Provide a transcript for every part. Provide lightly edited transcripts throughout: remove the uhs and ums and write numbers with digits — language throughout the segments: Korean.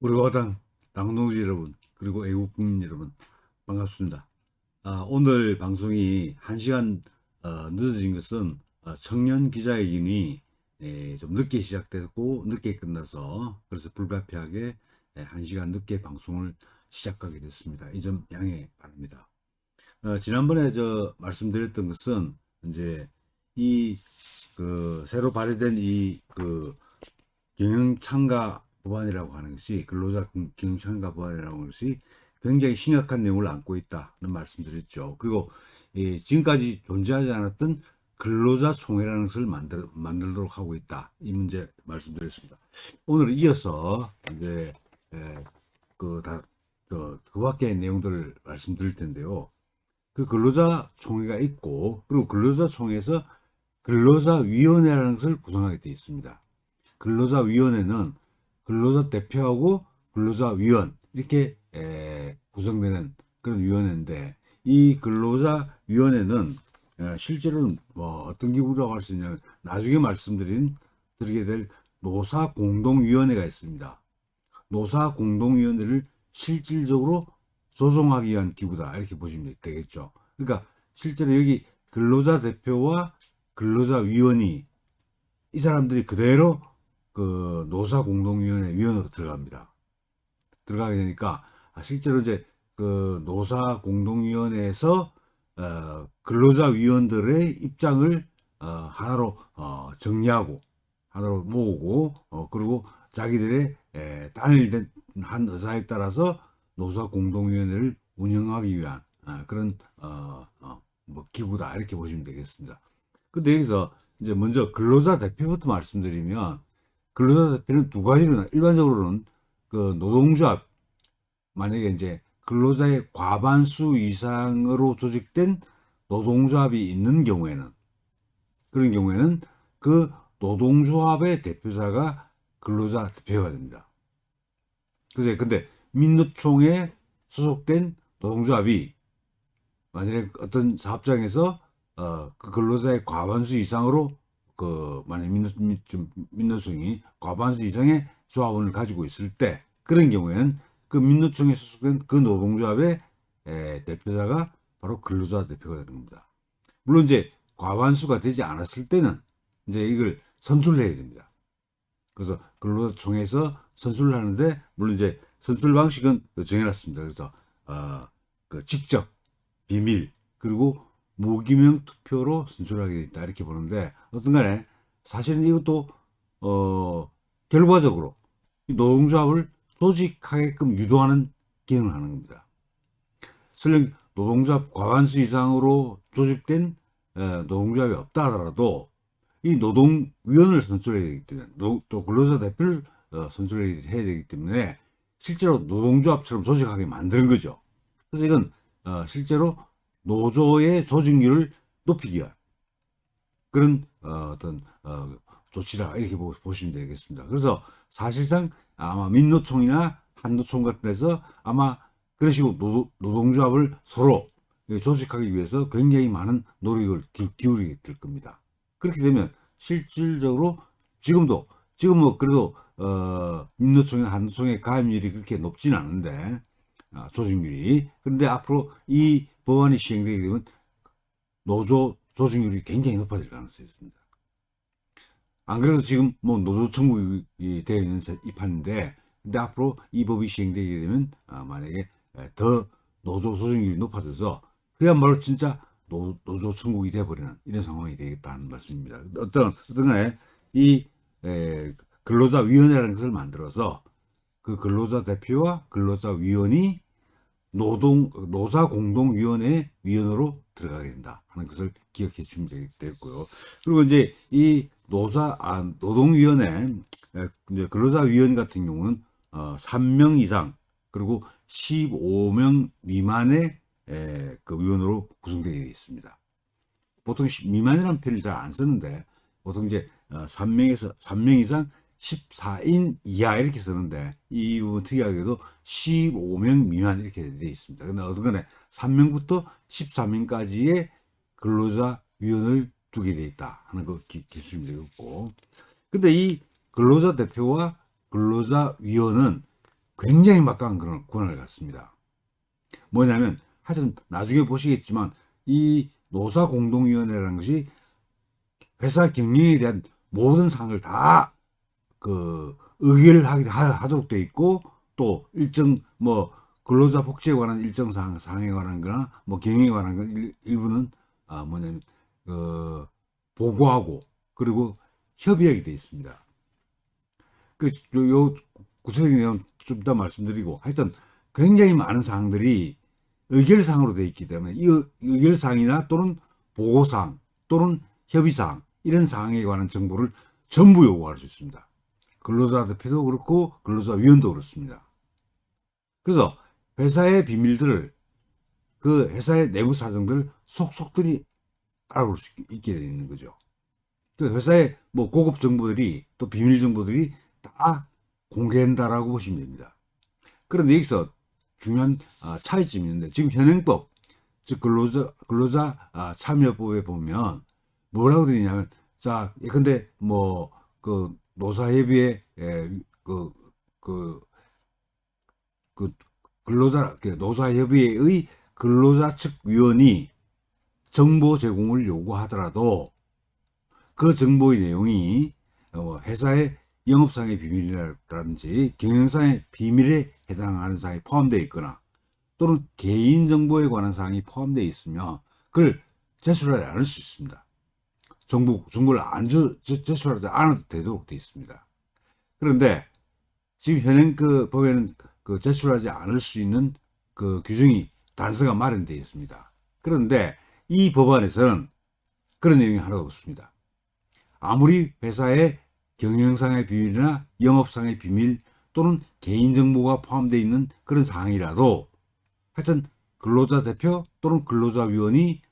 우리과당 당동지 여러분, 그리고 애국 국민 여러분, 반갑습니다. 오늘 방송이 1시간 늦어진 것은 청년 기자회견이 좀 늦게 시작되고 늦게 끝나서, 그래서 불가피하게 1시간 늦게 방송을 시작하게 됐습니다. 이 점 양해 바랍니다. 지난번에 말씀드렸던 것은 이제 이 새로 발의된 경영창가 법안이라고 하는 것이, 근로자 경영창가 법안이라고 하는 것이 굉장히 심각한 내용을 안고 있다는 말씀드렸죠. 그리고 지금까지 존재하지 않았던 근로자총회라는 것을 만들도록 하고 있다, 이 문제 말씀드렸습니다. 오늘 이어서 이제 그 밖의 내용들을 말씀드릴 텐데요. 그 근로자총회가 있고, 그리고 근로자총회에서 근로자위원회라는 것을 구성하게 되어 있습니다. 근로자위원회는 근로자 대표하고 근로자위원, 이렇게 구성되는 그런 위원회인데, 이 근로자위원회는 실제로는 어떤 기구라고 할 수 있냐면, 나중에 말씀드리게 될 노사공동위원회가 있습니다. 노사공동위원회를 실질적으로 조정하기 위한 기구다, 이렇게 보시면 되겠죠. 그러니까 실제로 여기 근로자 대표와 근로자위원이, 이 사람들이 그대로 그 노사공동위원회 위원으로 들어갑니다. 들어가게 되니까 실제로 이제 그 노사공동위원회에서 근로자위원들의 입장을 하나로 정리하고, 하나로 모으고, 그리고 자기들의 단일된 한 의사에 따라서 노사공동위원회를 운영하기 위한 그런 뭐 기구다, 이렇게 보시면 되겠습니다. 근데 여기서 이제 먼저 근로자 대표부터 말씀드리면, 근로자 대표는 두 가지로, 일반적으로는 그 노동조합, 만약에 이제 근로자의 과반수 이상으로 조직된 노동조합이 있는 경우에는, 그런 경우에는 그 노동조합의 대표자가 근로자 대표가 됩니다. 그래서 근데 민노총에 소속된 노동조합이 만약에 어떤 사업장에서 그 근로자의 과반수 이상으로, 만약 민노총이 과반수 이상의 조합원을 가지고 있을 때, 그런 경우에는 그 민노총에 소속된 그 노동조합의 대표자가 바로 근로자 대표가 되는 겁니다. 물론 이제 과반수가 되지 않았을 때는 이제 이걸 선출을 해야 됩니다. 그래서 근로자총회에서 선출을 하는데, 물론 이제 선출 방식은 정해놨습니다. 그래서 직접, 비밀, 그리고 무기명 투표로 선출하게 되어 있다, 이렇게 보는데, 어떤 간에 사실은 이것도 결과적으로 노동조합을 조직하게끔 유도하는 기능을 하는 겁니다. 설령 노동조합 과반수 이상으로 조직된 노동조합이 없다 하더라도 이 노동위원을 선출해야 되기 때문에, 또 근로자 대표를 선출해야 되기 때문에 실제로 노동조합처럼 조직하게 만드는 거죠. 그래서 이건 실제로 노조의 조직률을 높이기 위한 그런 어떤 조치라, 이렇게 보시면 되겠습니다. 그래서 사실상 아마 민노총이나 한노총 같은 데서 아마 그런 식으로 노동조합을 서로 조직하기 위해서 굉장히 많은 노력을 기울이게 될 겁니다. 그렇게 되면 실질적으로 지금 뭐 그래도 민노총이나 한노총의 가입률이 그렇게 높지는 않은데, 조직률이, 그런데 앞으로 이 법안이 시행되게 되면 노조 조직률이 굉장히 높아질 가능성이 있습니다. 안 그래도 지금 뭐 노조 청구이 되어 있는 이 판인데, 근데 앞으로 이 법이 시행되게 되면 만약에 더 노조 조직률이 높아져서 그야말로 진짜 노조 천국이 돼버리는 이런 상황이 되겠다는 말씀입니다. 어떤 간에 이 근로자위원회라는 것을 만들어서 그 근로자 대표와 근로자위원이 노사공동위원회 위원으로 들어가게 된다 하는 것을 기억해 주시면 되겠고요. 그리고 이제 이 노동위원회, 이제 근로자위원 같은 경우는 3명 이상, 그리고 15명 미만의 그 위원으로 구성되어 있습니다. 보통 미만이라는 표현을 잘 안 쓰는데, 보통 이제 3명 이상 14인 이하 이렇게 쓰는데, 이 부분 특이하게도 15명 미만 이렇게 되어 있습니다. 근데 어떤 간에 3명부터 14명까지의 근로자위원을 두게 되어 있다 하는 거 기술이 되겠고, 근데 이 근로자 대표와 근로자위원은 굉장히 막강한 그런 권한을 갖습니다. 뭐냐면 하여튼 나중에 보시겠지만 이 노사공동위원회라는 것이 회사 경영에 대한 모든 사항을 다 그 의결을 하도록 되어 있고, 또 일정 뭐 근로자 복지에 관한 일정 사항에 관한 거나 뭐 경영에 관한 건 일부는 뭐냐면 보고하고 그리고 협의하게 되어 있습니다. 요 구체적인 내용 좀 이따 말씀드리고, 하여튼 굉장히 많은 사항들이 의결사항으로 되어 있기 때문에 이 의결사항이나 또는 보고사항 또는 협의사항 이런 사항에 관한 정보를 전부 요구할 수 있습니다. 근로자 대표도 그렇고 근로자 위원도 그렇습니다. 그래서 회사의 비밀들을, 그 회사의 내부 사정들을 속속들이 알아볼 수 있게 되어 있는 거죠. 그 회사의 뭐 고급 정보들이, 또 비밀 정보들이 다 공개된다라고 보시면 됩니다. 그런데 여기서 중요한 차이점이 있는데, 지금 현행법, 즉 근로자 참여법에 보면 뭐라고 되어 있냐면, 자, 근데 뭐 그 노사협의회 그 근로자 노사협의회의 근로자 측 위원이 정보 제공을 요구하더라도 그 정보의 내용이 회사의 영업상의 비밀이라든지 경영상의 비밀에 해당하는 사항이 포함되어 있거나 또는 개인정보에 관한 사항이 포함되어 있으면 그걸 제출하지 않을 수 있습니다. 정보를 제출하지 않아도 되도록 되어 있습니다. 그런데 지금 현행 그 법에는 그 제출하지 않을 수 있는 그 규정이 단서가 마련되어 있습니다. 그런데 이 법안에서는 그런 내용이 하나도 없습니다. 아무리 회사의 경영상의 비밀이나 영업상의 비밀 또는 개인정보가 포함되어 있는 그런 사항이라도 하여튼 근로자 대표 또는 근로자위원이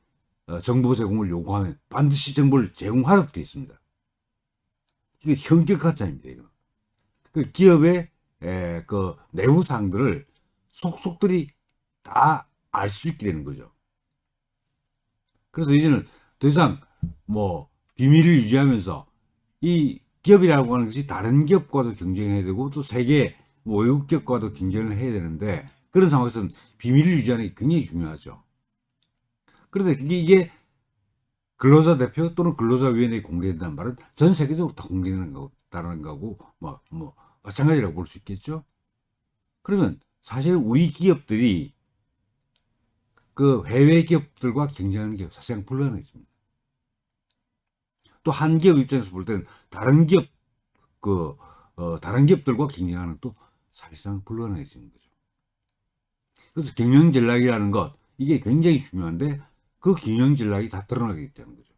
정보 제공을 요구하면 반드시 정보를 제공하도록 되어 있습니다. 이게 현격가짜입니다. 이거. 그 기업의 그 내부 사항들을 속속들이 다 알 수 있게 되는 거죠. 그래서 이제는 더 이상 뭐 비밀을 유지하면서 이 기업이라고 하는 것이 다른 기업과도 경쟁해야 되고 또 세계 뭐 외국 기업과도 경쟁을 해야 되는데, 그런 상황에서는 비밀을 유지하는 게 굉장히 중요하죠. 그런데 이게 근로자 대표 또는 근로자위원회에 공개된다는 말은 전 세계적으로 다 공개되는 거다라는 거고 뭐 마찬가지라고 볼 수 있겠죠. 그러면 사실 우리 기업들이 그 해외 기업들과 경쟁하는 게 사실상 불가능해집니다. 또 한 기업 입장에서 볼 때는 다른 기업 다른 기업들과 경쟁하는 또 사실상 불가능해지는 거죠. 그래서 경영 전략이라는 것, 이게 굉장히 중요한데 그 경영 전략이 다 드러나게 되는 거죠.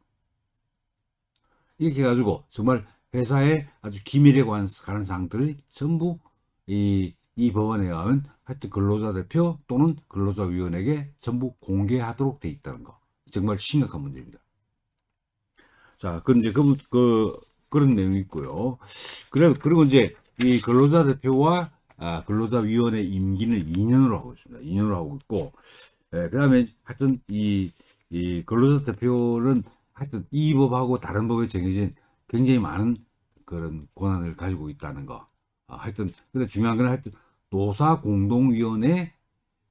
이렇게 해가지고 정말 회사의 아주 기밀에 관한 사항들이 전부 이 법안에 의하면 하여튼 근로자 대표 또는 근로자위원에게 전부 공개하도록 돼 있다는 거, 정말 심각한 문제입니다. 자, 그건 이제 그런 내용이 있고요. 그리고 이제 이 근로자 대표와 근로자위원회 임기는 2년으로 하고 있습니다. 2년으로 하고 있고, 그다음에 하여튼 이 근로자 대표는 하여튼 이 법하고 다른 법에 정해진 굉장히 많은 그런 권한을 가지고 있다는 거. 하여튼 근데 중요한 건 하여튼 노사공동위원회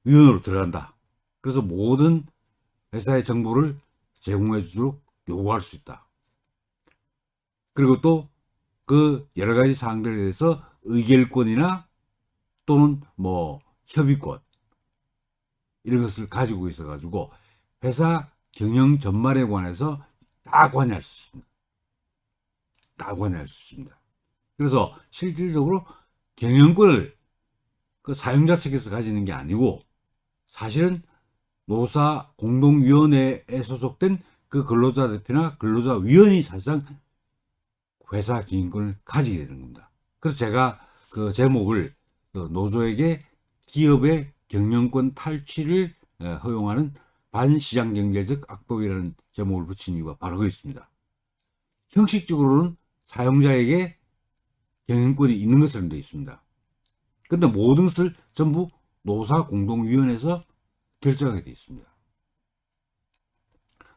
위원으로 들어간다. 그래서 모든 회사의 정보를 제공해 주도록 요구할 수 있다. 그리고 또 그 여러 가지 사항들에 대해서 의결권이나 또는 뭐 협의권 이런 것을 가지고 있어 가지고 회사 경영 전반에 관해서 다 관여할 수 있습니다. 다 관여할 수 있습니다. 그래서 실질적으로 경영권을 그 사용자 측에서 가지는 게 아니고, 사실은 노사 공동위원회에 소속된 그 근로자 대표나 근로자위원이 사실상 회사 경영권을 가지게 되는 겁니다. 그래서 제가 그 제목을 노조에게 기업의 경영권 탈취를 허용하는 반시장경제적 악법이라는 제목을 붙인 이유가 바로 그렇습니다. 형식적으로는 사용자에게 경영권이 있는 것처럼 되어 있습니다. 그런데 모든 것을 전부 노사공동위원회에서 결정하게 되어 있습니다.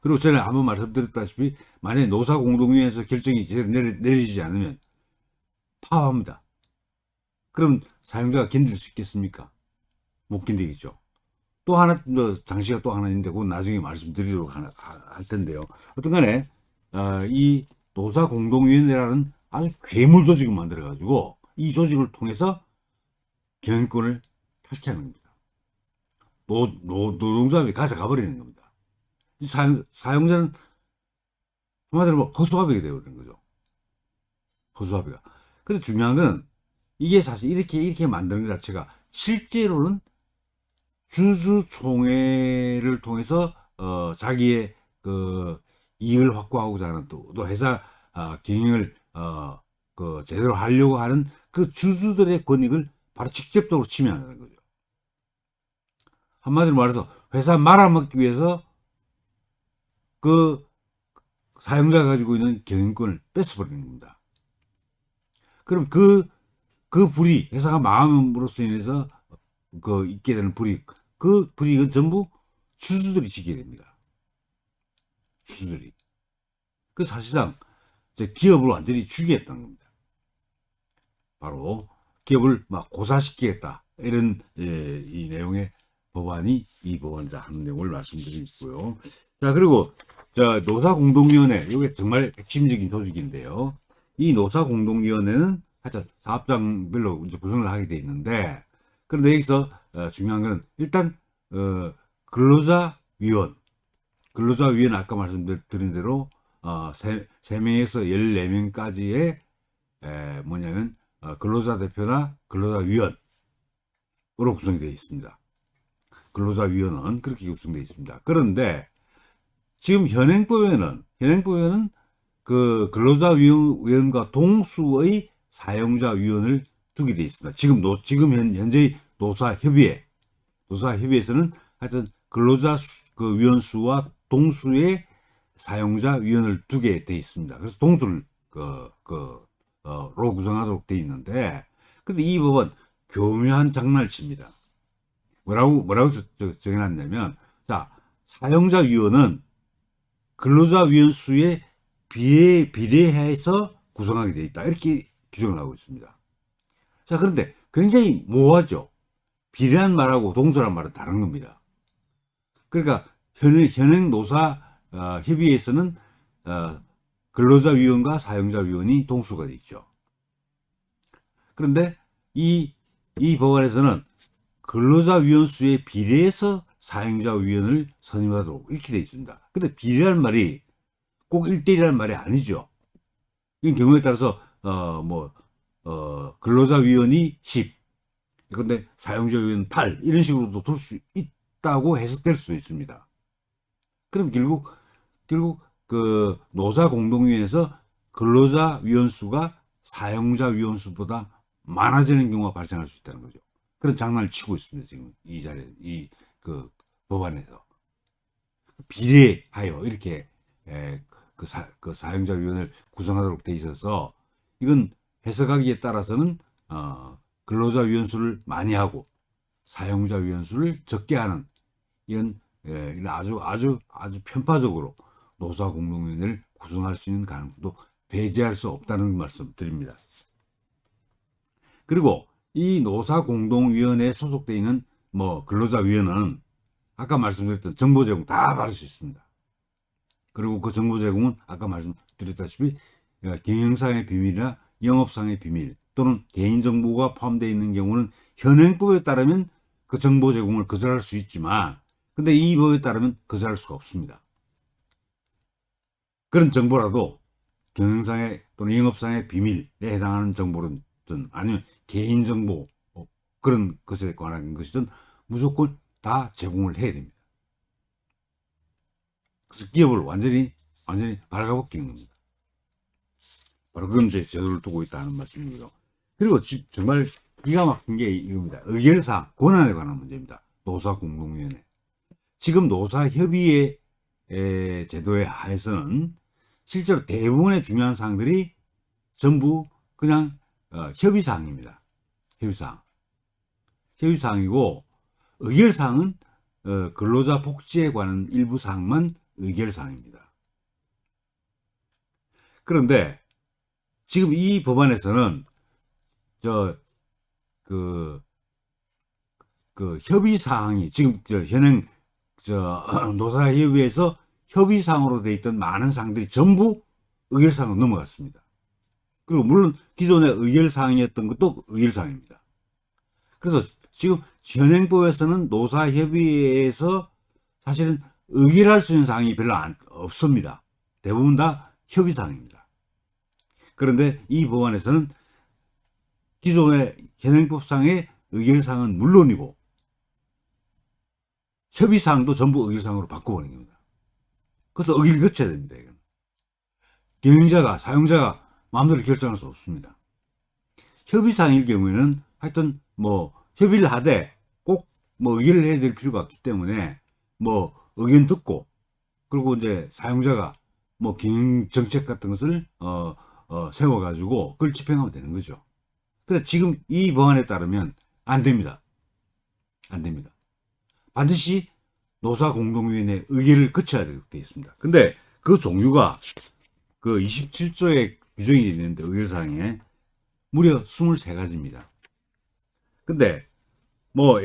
그리고 전에 한번 말씀드렸다시피 만약에 노사공동위원회에서 결정이 제대로 내려지지 않으면 파업합니다. 그럼 사용자가 견딜 수 있겠습니까? 못 견디겠죠. 또 하나, 장치가 또 하나 있는데, 그건 나중에 말씀드리도록 할 텐데요. 어떤 간에, 이 노사공동위원회라는 아주 괴물 조직을 만들어가지고, 이 조직을 통해서 경영권을 탈취하는 겁니다. 노동조합이 가져가 버리는 겁니다. 사용자는 한마디로 뭐 허수아비가 되어버리는 거죠. 허수아비가. 근데 중요한 거는 이게 사실 이렇게 만드는 것 자체가 실제로는 주주총회를 통해서 자기의 그 이익을 확보하고자 하는 또 회사 경영을 그 제대로 하려고 하는 그 주주들의 권익을 바로 직접적으로 침해하는 거죠. 한마디로 말해서 회사 말아먹기 위해서 그 사용자가 가지고 있는 경영권을 뺏어버리는 겁니다. 그럼 그 불이익, 회사가 망함으로써 인해서 그 있게 되는 불이익, 그 불이익은 전부 주주들이 지게 됩니다. 주주들이. 그 사실상 기업을 완전히 죽이겠다는 겁니다. 바로 기업을 막 고사시키겠다. 이런 이 내용의 법안이 이 법안자 하는 내용을 말씀드리고요. 자, 그리고 노사공동위원회, 이게 정말 핵심적인 조직인데요. 이 노사공동위원회는 하여튼 사업장별로 이제 구성을 하게 돼 있는데, 그런데 여기서 중요한 것은 일단 근로자위원 아까 말씀드린 대로 3명에서 14명까지의 뭐냐면 근로자 대표나 근로자위원으로 구성이 되어 있습니다. 근로자위원은 그렇게 구성되어 있습니다. 그런데 지금 현행법에는 그 근로자위원과 동수의 사용자위원을 두게 되어 있습니다. 지금 현재 노사협의회에서는 하여튼 근로자 그 위원수와 동수의 사용자위원을 두게 되어 있습니다. 그래서 동수를 로 구성하도록 되어 있는데, 근데 이 법은 교묘한 장난칩니다. 뭐라고 정해놨냐면, 자, 사용자위원은 근로자위원 수에 비례해서 구성하게 되어 있다. 이렇게 규정을 하고 있습니다. 자, 그런데 굉장히 모호하죠. 비례한 말하고 동수란 말은 다른 겁니다. 그러니까 현행 노사 협의회에서는 근로자위원과 사용자위원이 동수가 되어 있죠. 그런데 이 법안에서는 근로자위원 수에 비례해서 사용자위원을 선임하도록 이렇게 되어 있습니다. 근데 비례한 말이 꼭 1대1이라는 말이 아니죠. 이 경우에 따라서 근로자위원이 10, 근데 사용자위원 8 이런 식으로도 둘 수 있다고 해석될 수도 있습니다. 그럼 결국 그 노사공동위원회에서 근로자위원 수가 사용자위원 수보다 많아지는 경우가 발생할 수 있다는 거죠. 그런 장난을 치고 있습니다. 지금 이 자리에 그 법안에서 비례하여 이렇게 그 사용자위원을 구성하도록 돼 있어서, 이건 해석하기에 따라서는 근로자위원 수를 많이 하고 사용자위원 수를 적게 하는 이런 아주 편파적으로 노사공동위원회를 구성할 수 있는 가능성도 배제할 수 없다는 말씀 드립니다. 그리고 이 노사공동위원회에 소속되어 있는 근로자위원은 아까 말씀드렸던 정보 제공 다 받을 수 있습니다. 그리고 그 정보 제공은 아까 말씀드렸다시피 경영상의 비밀이나 영업상의 비밀 또는 개인정보가 포함되어 있는 경우는 현행법에 따르면 그 정보 제공을 거절할 수 있지만, 근데 이 법에 따르면 거절할 수가 없습니다. 그런 정보라도 경영상의 또는 영업상의 비밀에 해당하는 정보든 아니면 개인정보 그런 것에 관한 것이든 무조건 다 제공을 해야 됩니다. 그래서 기업을 완전히 발가벗기는 겁니다. 바로 그런 제도를 두고 있다는 말씀이고요. 그리고 정말 기가 막힌 게 이겁니다. 의결사항, 권한에 관한 문제입니다. 노사공동위원회. 지금 노사협의회 제도의 하에서는 실제로 대부분의 중요한 사항들이 전부 그냥 협의사항입니다. 협의사항이고, 의결사항은 근로자 복지에 관한 일부 사항만 의결사항입니다. 그런데 지금 이 법안에서는 그, 그 협의사항이 지금 현행 노사협의회에서 협의사항으로 돼 있던 많은 사항들이 전부 의결사항으로 넘어갔습니다. 그리고 물론 기존의 의결사항이었던 것도 의결사항입니다. 그래서 지금 현행법에서는 노사협의회에서 사실은 의결할 수 있는 사항이 별로 없습니다. 대부분 다 협의사항입니다. 그런데 이 법안에서는 기존의 현행법상의 의결사항은 물론이고 협의사항도 전부 의결사항으로 바꿔버린 겁니다. 그래서 의결을 거쳐야 됩니다. 이건. 경영자가, 사용자가 마음대로 결정할 수 없습니다. 협의사항일 경우에는 하여튼 뭐 협의를 하되 꼭 뭐 의결을 해야 될 필요가 없기 때문에 뭐 의견 듣고 그리고 이제 사용자가 뭐 경영 정책 같은 것을 세워가지고 그걸 집행하면 되는 거죠. 근데 지금 이 법안에 따르면 안 됩니다. 안 됩니다. 반드시 노사공동위원회 의결을 거쳐야 되어 있습니다. 근데 그 종류가 그 27조에 규정이 있는데 의결사항에 무려 23가지입니다. 근데 뭐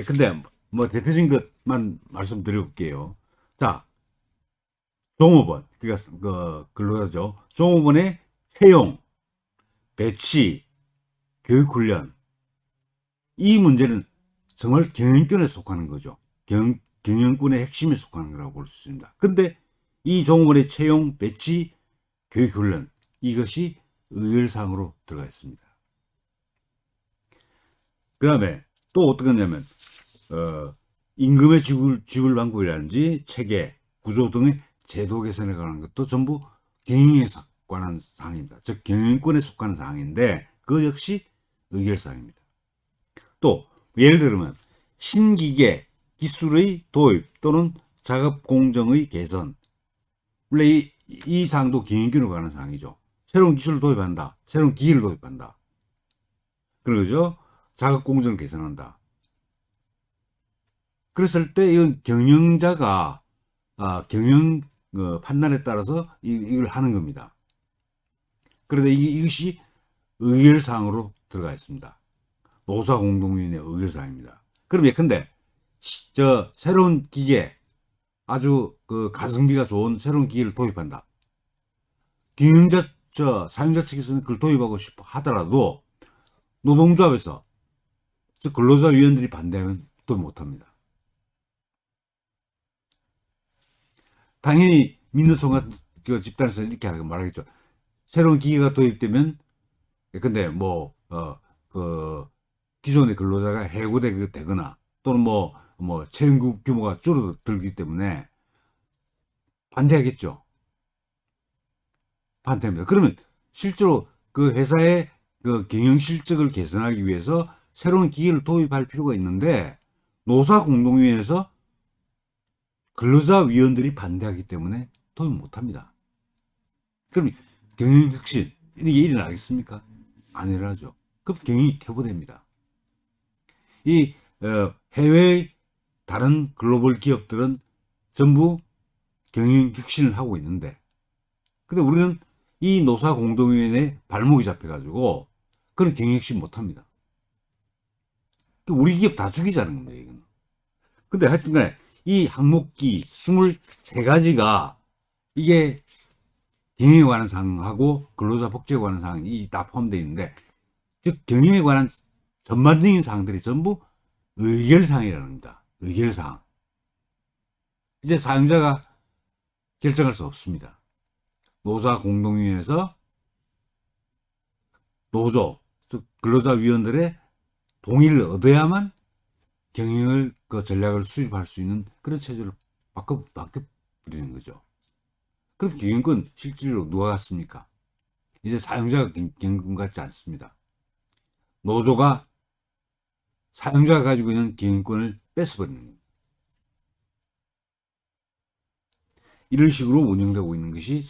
대표적인 것만 말씀드려볼게요. 자, 종업원, 그러니까 그 근로자죠. 종업원의 채용, 배치, 교육훈련, 이 문제는 정말 경영권에 속하는 거죠. 경영권의 핵심에 속하는 거라고 볼 수 있습니다. 근데 이 종업원의 채용, 배치, 교육훈련, 이것이 의결사항으로 들어가 있습니다. 그 다음에 또 어떻게 하냐면 임금의 지불 방법이라든지 체계, 구조 등의 제도 개선에 관한 것도 전부 경영에 관한 사항입니다. 즉 경영권에 속하는 사항인데 그 역시 의결사항입니다. 또 예를 들면 신기계 기술의 도입 또는 작업 공정의 개선, 원래 이 사항도 경영권에 관한 사항이죠. 새로운 기술을 도입한다, 새로운 기계를 도입한다, 그러죠. 작업 공정을 개선한다. 그랬을 때 이건 경영자가 경영 판단에 따라서 이걸 하는 겁니다. 그런데 이것이 의결사항으로 들어가 있습니다. 노사공동위원회 의결사항입니다. 그럼 예컨대 새로운 기계, 아주 그 가성비가 좋은 새로운 기계를 도입한다. 경영자 사용자 측에서는 그걸 도입하고 싶어 하더라도 노동조합에서 근로자 위원들이 반대하면 또 못합니다. 당연히 민노총각 집단에서 이렇게 말하겠죠. 새로운 기계가 도입되면 근데 기존의 근로자가 해고되거나 또는 채용 규모가 줄어들기 때문에 반대하겠죠. 반대합니다. 그러면 실제로 그 회사의 그 경영 실적을 개선하기 위해서 새로운 기계를 도입할 필요가 있는데 노사공동위원회에서 근로자 위원들이 반대하기 때문에 도입 못합니다. 그럼 경영혁신 이게 일어나겠습니까? 안 일어나죠. 그럼 경영이 퇴보됩니다. 이 해외의 다른 글로벌 기업들은 전부 경영혁신을 하고 있는데 근데 우리는 이 노사공동위원회 발목이 잡혀가지고 그런 경영혁신 못합니다. 우리 기업 다 죽이자는 겁니다. 이건. 근데 하여튼간에 이 항목기 23가지가 이게 경영에 관한 사항하고 근로자 복지에 관한 사항이 다 포함되어 있는데 즉 경영에 관한 전반적인 사항들이 전부 의결사항이라는 겁니다. 의결사항. 이제 사용자가 결정할 수 없습니다. 노사공동위원회에서 노조, 즉 근로자위원들의 동의를 얻어야만 경영을 그 전략을 수립할 수 있는 그런 체제를 바꿔버리는 거죠. 그럼 경영권 실질로 누가 갖습니까? 이제 사용자가 경영권 갖지 않습니다. 노조가 사용자가 가지고 있는 경영권을 뺏어버리는 겁니다. 이런 식으로 운영되고 있는 것이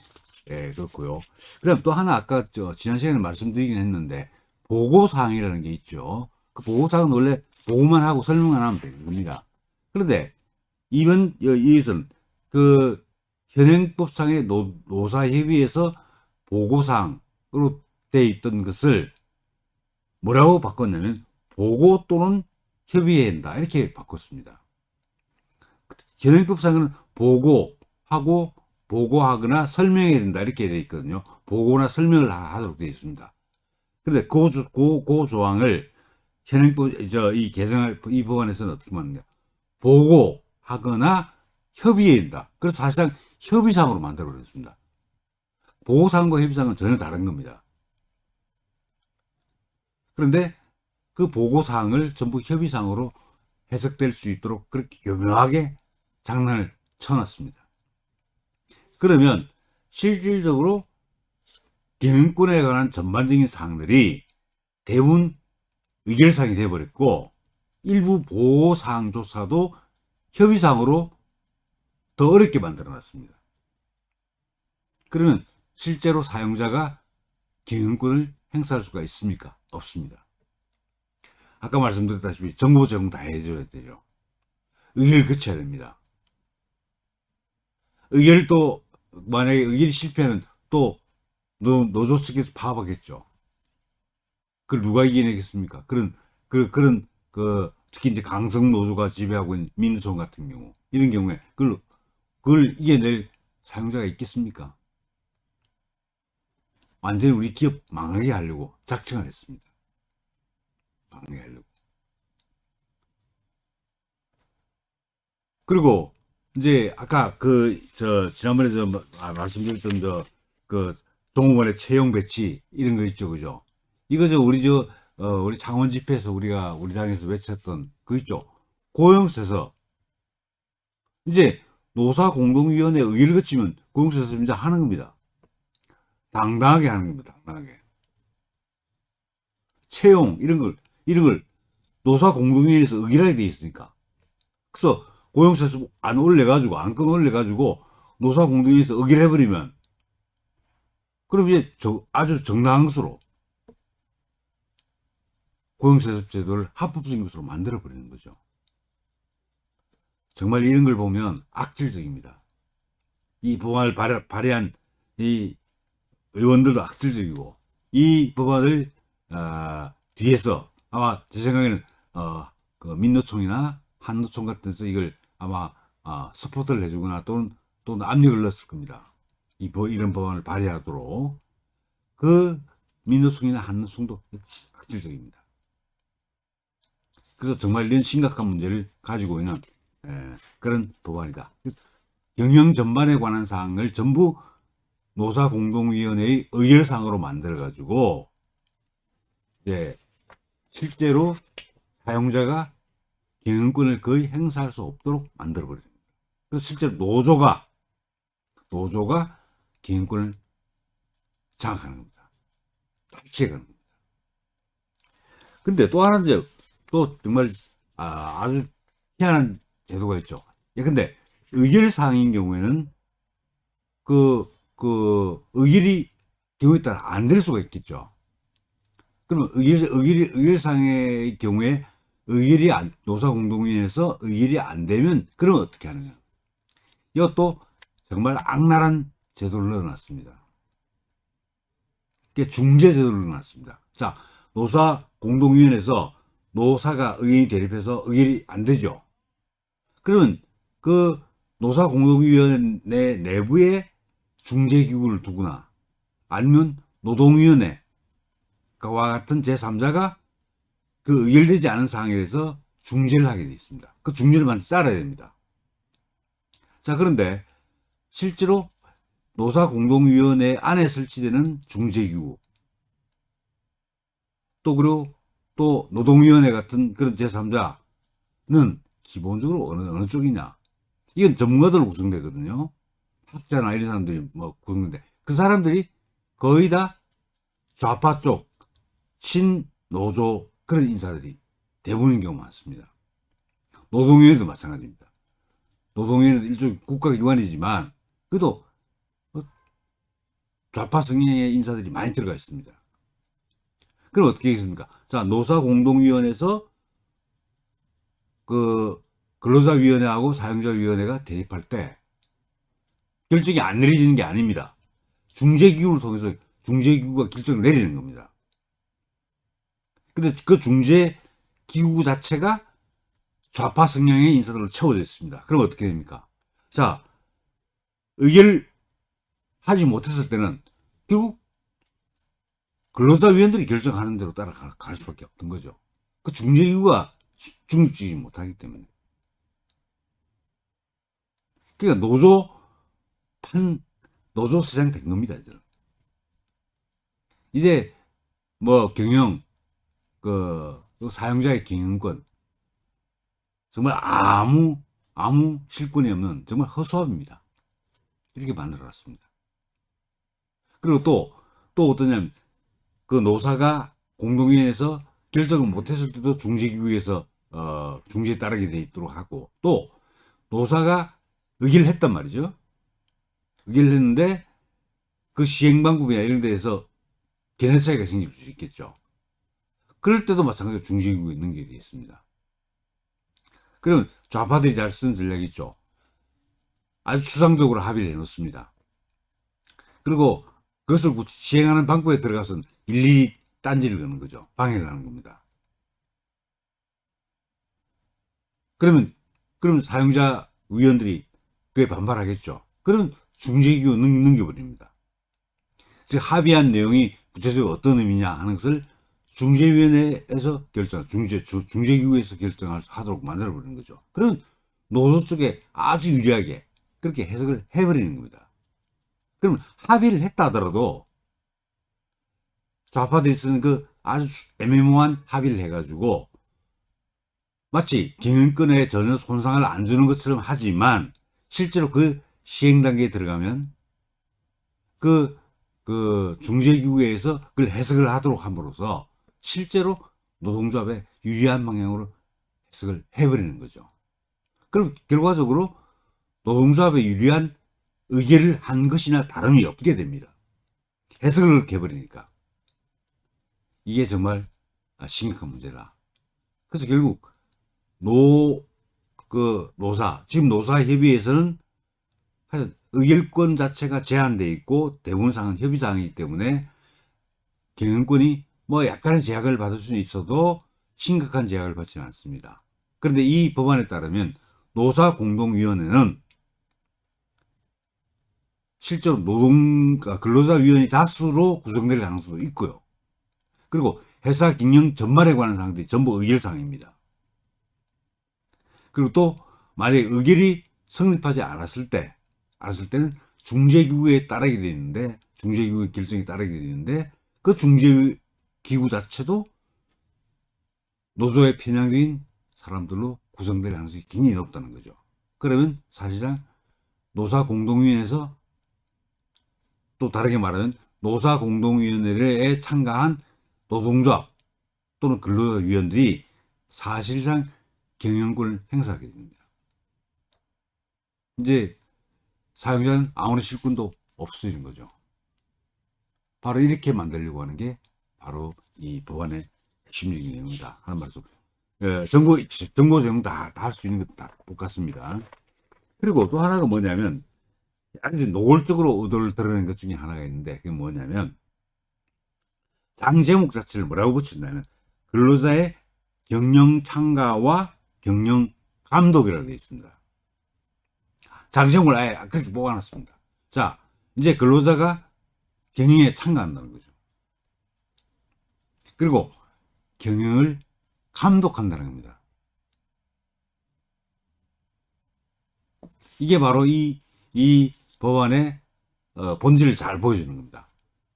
그렇고요. 그다음 또 하나 아까 지난 시간에 말씀드리긴 했는데 보고사항이라는 게 있죠. 그 보고사항은 원래 보고만 하고 설명만 하면 되는 겁니다. 그런데 이것은 그 현행법상의 노사협의회에서 보고사항으로 돼 있던 것을 뭐라고 바꿨냐면 보고 또는 협의해야 한다. 이렇게 바꿨습니다. 현행법상은 보고하고 보고하거나 설명해야 된다. 이렇게 되어 있거든요. 보고나 설명을 하도록 되어 있습니다. 그런데 그 조항을 현행법, 이 개정할, 이 법안에서는 어떻게 만드냐. 보고하거나 협의해야 된다. 그래서 사실상 협의상으로 만들어버렸습니다. 보고사항과 협의사항은 전혀 다른 겁니다. 그런데 그 보고사항을 전부 협의사항으로 해석될 수 있도록 그렇게 교묘하게 장난을 쳐놨습니다. 그러면 실질적으로 경영권에 관한 전반적인 사항들이 대부분 의결사항이 되어버렸고 일부 보호사항조차도 협의사항으로 더 어렵게 만들어놨습니다. 그러면 실제로 사용자가 경영권을 행사할 수가 있습니까? 없습니다. 아까 말씀드렸다시피 정보 제공 다 해줘야 되죠. 의결을 거쳐야 됩니다. 의결을 또 만약에 의결이 실패하면 또 노조 측에서 파업하겠죠. 그걸 누가 이겨내겠습니까? 그런 특히 이제 강성 노조가 지배하고 있는 민주노총 같은 경우 이런 경우에 그걸 이겨낼 사용자가 있겠습니까? 완전히 우리 기업 망하게 하려고 작정을 했습니다. 망하게 하려고. 그리고 이제 아까 지난번에 말씀드렸던 동호원의 채용 배치 이런 거 있죠, 그죠? 이거 우리 창원 집회에서 우리 당에서 외쳤던 그 있죠. 고용서에서 이제 노사공동위원회 의결을 거치면 고용서에서 이제 하는 겁니다. 당당하게 하는 겁니다. 당당하게. 채용 이런 걸 노사공동위원회에서 의결하게 돼 있으니까. 그래서 고용서에서 안건 올려가지고 노사공동위원회에서 의결해버리면 그럼 이제 아주 정당한 것으로 고용세습 제도를 합법적인 것으로 만들어버리는 거죠. 정말 이런 걸 보면 악질적입니다. 이 법안을 발의한 이 의원들도 악질적이고 이 법안을 뒤에서 아마 제 생각에는 그 민노총이나 한노총 같은 데서 이걸 아마 서포트를 해주거나 또는 압력을 넣었을 겁니다. 이런 법안을 발의하도록 그 민노총이나 한노총도 악질적입니다. 그래서 정말 이런 심각한 문제를 가지고 있는 그런 법안이다. 경영 전반에 관한 사항을 전부 노사공동위원회의 의결사항으로 만들어가지고 실제로 사용자가 경영권을 거의 행사할 수 없도록 만들어버립니다. 그래서 실제로 노조가 경영권을 장악하는 겁니다. 탈취해가는 겁니다. 근데 또 하나 또 정말 아주 희한한 제도가 있죠. 근데 의결 사항인 경우에는 의결이 경우에 따라 안 될 수가 있겠죠. 그러면 의결 사항의 경우에 노사공동위원회에서 의결이 안 되면 그러면 어떻게 하느냐. 이것도 정말 악랄한 제도를 넣어놨습니다. 이게 중재 제도를 넣어놨습니다. 자, 노사공동위원회에서 노사가 의원이 대립해서 의결이 안 되죠. 그러면 그 노사공동위원회 내부에 중재기구를 두거나 아니면 노동위원회와 같은 제3자가 그 의결되지 않은 사항에 대해서 중재를 하게 되어 있습니다. 그 중재를 반드시 따라야 됩니다. 자, 그런데 실제로 노사공동위원회 안에 설치되는 중재기구 그리고 또 노동위원회 같은 그런 제3자는 기본적으로 어느 쪽이냐. 이건 전문가들로 구성되거든요. 학자나 이런 사람들이 구성되는데 그 사람들이 거의 다 좌파 쪽, 신노조 그런 인사들이 대부분인 경우 많습니다. 노동위원회도 마찬가지입니다. 노동위원회도 일종의 국가기관이지만 그래도 좌파 성향의 인사들이 많이 들어가 있습니다. 그럼 어떻게 하겠습니까? 자, 노사공동위원회에서 근로자위원회하고 사용자위원회가 대립할 때 결정이 안 내려지는 게 아닙니다. 중재기구를 통해서 중재기구가 결정을 내리는 겁니다. 근데 그 중재 기구 자체가 좌파 성향의 인사들로 채워져 있습니다. 그럼 어떻게 됩니까? 자, 의결 하지 못했을 때는 결국 근로자위원들이 결정하는 대로 따라갈 수밖에 없던 거죠. 그 중재기구가 중립지지 못하기 때문에. 그러니까 노조 세상 된 겁니다. 이제 뭐 경영, 사용자의 경영권, 정말 아무 실권이 없는 정말 허수아비입니다. 이렇게 만들어놨습니다. 그리고 또 어떠냐면, 그 노사가 공동위원회에서 결정을 못했을 때도 중재기구에서 중재에 따르게 돼 있도록 하고, 또 노사가 의결을 했단 말이죠. 의결을 했는데 그 시행방법이나 이런 데에서 견해 차이가 생길 수 있겠죠. 그럴 때도 마찬가지로 중재기구에 넘기게 되어 있습니다. 그럼 좌파들이 잘 쓴 전략이 있죠. 아주 추상적으로 합의를 해놓습니다. 그리고 그것을 시행하는 방법에 들어가서는 일일이 딴지를 거는 거죠. 방해를 하는 겁니다. 그러면 사용자 위원들이 그에 반발하겠죠. 그럼 중재기구 넘겨버립니다. 즉 합의한 내용이 구체적으로 어떤 의미냐 하는 것을 중재위원회에서 중재기구에서 결정하도록 만들어버리는 거죠. 그러면 노조 쪽에 아주 유리하게 그렇게 해석을 해버리는 겁니다. 그럼 합의를 했다 하더라도 좌파들이 쓰는 그 아주 애매모호한 합의를 해가지고 마치 경영권에 전혀 손상을 안 주는 것처럼 하지만 실제로 그 시행 단계에 들어가면 그 중재기구에서 그걸 해석을 하도록 함으로써 실제로 노동조합에 유리한 방향으로 해석을 해버리는 거죠. 그럼 결과적으로 노동조합에 유리한 의결을 한 것이나 다름이 없게 됩니다. 해석을 그렇게 해버리니까. 이게 정말 심각한 문제라. 그래서 결국 지금 노사협의회에서는 의결권 자체가 제한되어 있고 대부분상은 협의사항이기 때문에 경영권이 뭐 약간의 제약을 받을 수는 있어도 심각한 제약을 받지는 않습니다. 그런데 이 법안에 따르면 노사공동위원회는 실제로 근로자위원회 다수로 구성될 가능성도 있고요. 그리고 회사 경영 전반에 관한 사항들이 전부 의결사항입니다. 그리고 또 만약에 의결이 성립하지 않았을 때는 중재기구에 따르게 되어 있는데, 중재기구의 결정에 따르게 되어 있는데, 그 중재기구 자체도 노조의 편향적인 사람들로 구성될 가능성이 굉장히 높다는 거죠. 그러면 사실상 노사공동위원회에서, 또 다르게 말하면 노사공동위원회에 참가한 노동조합 또는 근로위원들이 사실상 경영권을 행사하게 됩니다. 이제 사용자는 아무런 실권도 없어지는 거죠. 바로 이렇게 만들려고 하는 게 바로 이 법안의 핵심적인 내용이다 하는 말씀. 정보 제공 다 할 수 있는 것 다 똑같습니다. 그리고 또 하나가 뭐냐면, 아주 노골적으로 의도를 드러낸 것 중에 하나가 있는데, 그게 뭐냐면, 장 제목 자체를 뭐라고 붙인다면 근로자의 경영 참가와 경영 감독이라고 되어 있습니다. 장 제목을 아예 그렇게 뽑아놨습니다. 자, 이제 근로자가 경영에 참가한다는 거죠. 그리고 경영을 감독한다는 겁니다. 이게 바로 이 법안의 본질을 잘 보여주는 겁니다.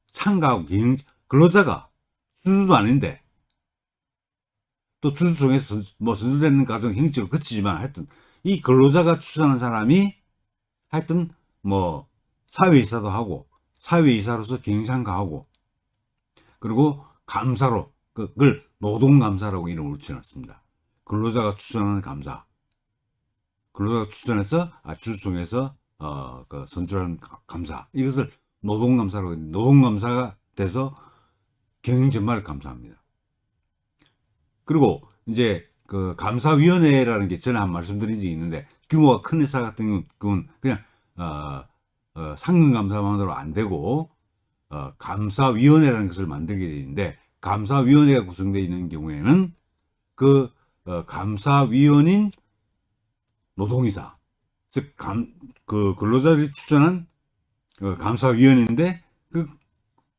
참가하고 근로자가 수주도 아닌데, 또 주주 중에서 뭐 선출되는 과정 형식을 거치지만 하여튼 이 근로자가 추천하는 사람이 하여튼 뭐 사회이사도 하고, 사회이사로서 경영참가하고, 그리고 감사로 그걸 노동감사라고 이름을 붙여놨습니다. 근로자가 추천하는 감사, 근로자가 추천해서 주주총회에서 선출하는 감사, 이것을 노동감사라고, 노동감사가 돼서 경영 전반을 감사합니다. 그리고 이제 그 감사위원회라는 게 전에 한 말씀드린 적이 있는데, 규모가 큰 회사 같은 경우는 그냥 상근 감사만으로 안 되고 감사위원회라는 것을 만들게 되는데, 감사위원회가 구성되어 있는 경우에는 그 감사위원인 노동이사, 즉 그 근로자들이 추천한 감사위원인데 그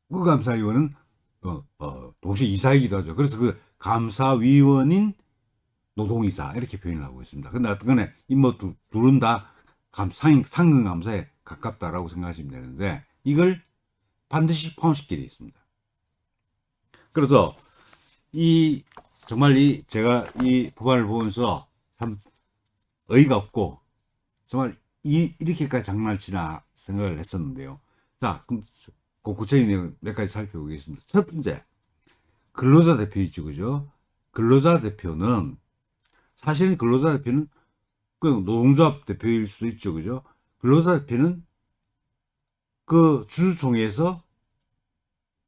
감사위원은 동시에 이사이기도 하죠. 그래서 그 감사위원인 노동이사 이렇게 표현을 하고 있습니다. 근데 어쨌거나 이 둘은 다 상근 감사에 가깝다라고 생각하시면 되는데 이걸 반드시 포함시키게 되어 있습니다. 그래서 정말 제가 이 법안을 보면서 참 어이가 없고 정말 이렇게까지 장난치나 생각을 했었는데요. 자, 그럼 구체적인 내용 몇 가지 살펴보겠습니다. 첫 번째, 근로자 대표 있죠, 그죠? 근로자 대표는 사실은 근로자 대표는 그 노동조합 대표일 수도 있죠, 그죠? 근로자 대표는 그 주주총회에서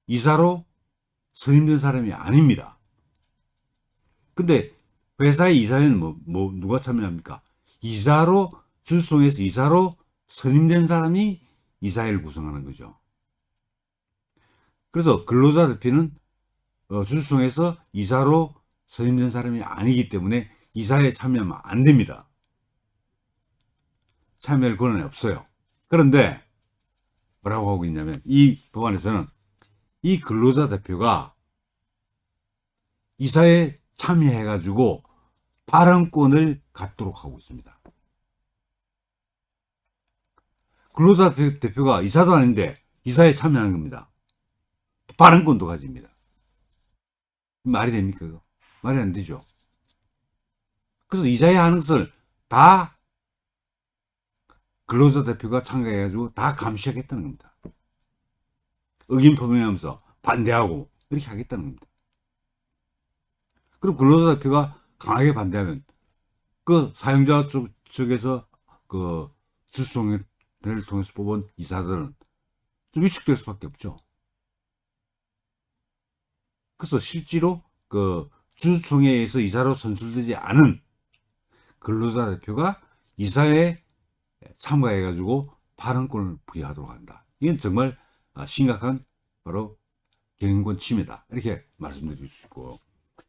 이사로 선임된 사람이 아닙니다. 근데 회사의 이사회는 누가 참여합니까? 주주총회에서 이사로 선임된 사람이 이사회를 구성하는 거죠. 그래서 근로자 대표는 주주총회에서 이사로 선임된 사람이 아니기 때문에 이사회에 참여하면 안 됩니다. 참여할 권한이 없어요. 그런데 뭐라고 하고 있냐면 이 법안에서는 이 근로자 대표가 이사회에 참여해가지고 발언권을 갖도록 하고 있습니다. 근로자 대표가 이사도 아닌데 이사회에 참여하는 겁니다. 발언권도 가집니다. 말이 됩니까? 이거? 말이 안 되죠. 그래서 이사회 하는 것을 다 근로자 대표가 참가해가지고 다 감시하겠다는 겁니다. 의견 표명하면서 반대하고 이렇게 하겠다는 겁니다. 그럼 근로자 대표가 강하게 반대하면 그 사용자 측에서 그 주주총회를 통해서 뽑은 이사들은 좀 위축될 수밖에 없죠. 그래서 실제로 그 주주총회에서 이사로 선출되지 않은 근로자 대표가 이사회에 참가해가지고 발언권을 부여하도록 한다. 이건 정말 심각한 바로 경영권 침해다. 이렇게 말씀드릴 수 있고.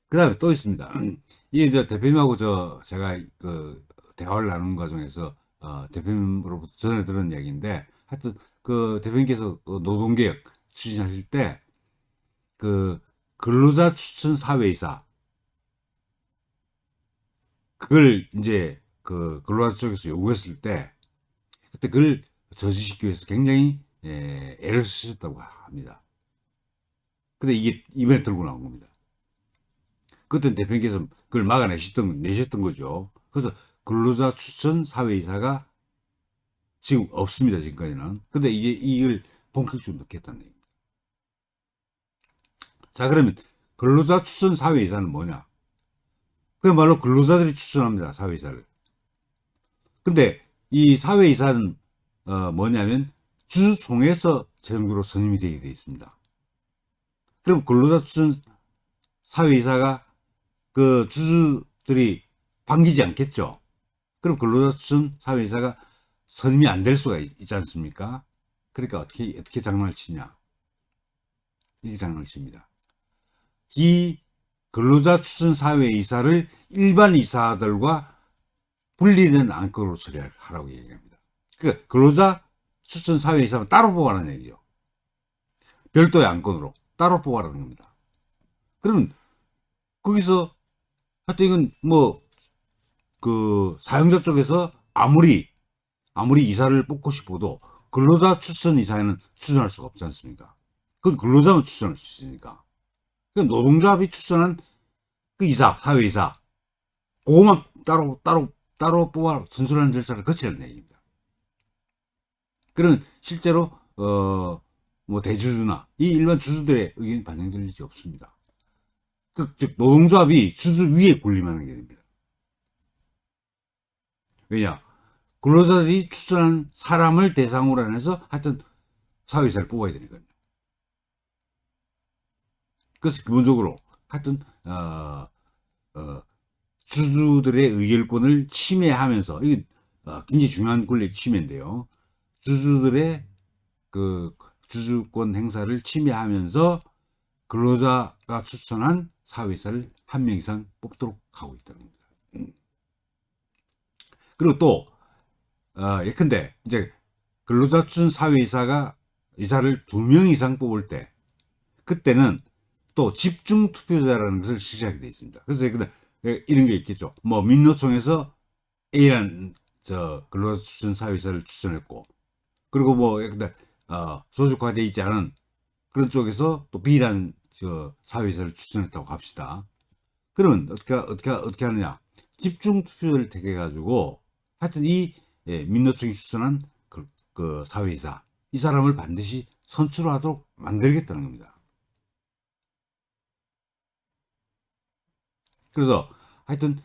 그 다음에 또 있습니다. 이게 이제 대표님하고 제가 그 대화를 나누는 과정에서 대표님으로부터 전해 들은 이야기인데 하여튼 그 대표님께서 노동개혁 추진하실 때 그 근로자 추천 사회이사 그걸 이제 그 근로자 쪽에서 요구했을 때 그때 그걸 저지시키기 위해서 굉장히 애를 쓰셨다고 합니다. 근데 이게 이번에 들고 나온 겁니다. 그때 대표님께서 그걸 내셨던 거죠. 그래서 근로자 추천 사회이사가 지금 없습니다. 지금까지는. 근데 이제 이걸 본격적으로 넣겠다는 얘기입니다. 자, 그러면 근로자 추천 사회이사는 뭐냐? 그야말로 근로자들이 추천합니다. 사회이사를. 근데 이 사회이사는 뭐냐면 주주총회에서 최종적으로 선임이 되게 되어 있습니다. 그럼 근로자 추천 사회이사가 그 주주들이 반기지 않겠죠. 그럼 근로자 추천 사회이사가 선임이 안 될 수가 있지 않습니까? 그러니까 어떻게 장난을 치냐? 이게 장난을 칩니다. 이 근로자 추천 사회이사를 일반 이사들과 분리된 안건으로 처리하라고 얘기합니다. 그러니까 근로자 추천 사회이사는 따로 뽑아라는 얘기죠. 별도의 안건으로 따로 뽑아라는 겁니다. 그러면 거기서 하여튼 이건 그 사용자 쪽에서 아무리 이사를 뽑고 싶어도 근로자 추천 이사에는 추천할 수가 없지 않습니까? 그건 근로자만 추천할 수 있으니까. 그 노동조합이 추천한 그 이사, 사회이사, 그것만 따로 뽑아 선출하는 절차를 거치라는 얘기입니다. 그러면 실제로 대주주나 이 일반 주주들의 의견이 반영될 일이 없습니다. 즉 노동조합이 주주 위에 군림하는 게 됩니다. 왜냐? 근로자들이 추천한 사람을 대상으로 해서 하여튼 사회이사를 뽑아야 되니까요. 그래서 기본적으로 하여튼 주주들의 의결권을 침해하면서 이게 굉장히 중요한 권리 침해인데요. 주주들의 그 주주권 행사를 침해하면서 근로자가 추천한 사회이사를 한 명 이상 뽑도록 하고 있다는 겁니다. 그리고 또 예컨대 이제 근로자 추천 사회이사가 이사를 2명 이상 뽑을 때 그때는 또 집중 투표제라는 것을 실시하게 되어 있습니다. 그래서 이런 게 있겠죠. 뭐 민노총에서 A라는 근로자 추천 사회이사를 추천했고, 그리고 뭐 예컨대 소속화되어 있지 않은 그런 쪽에서 또 B라는 사회이사를 추천했다고 합시다. 그러면 어떻게 하느냐? 집중 투표를 택해 가지고 하여튼 이 민노총이 추천한 그 사회이사, 이 사람을 반드시 선출하도록 만들겠다는 겁니다. 그래서 하여튼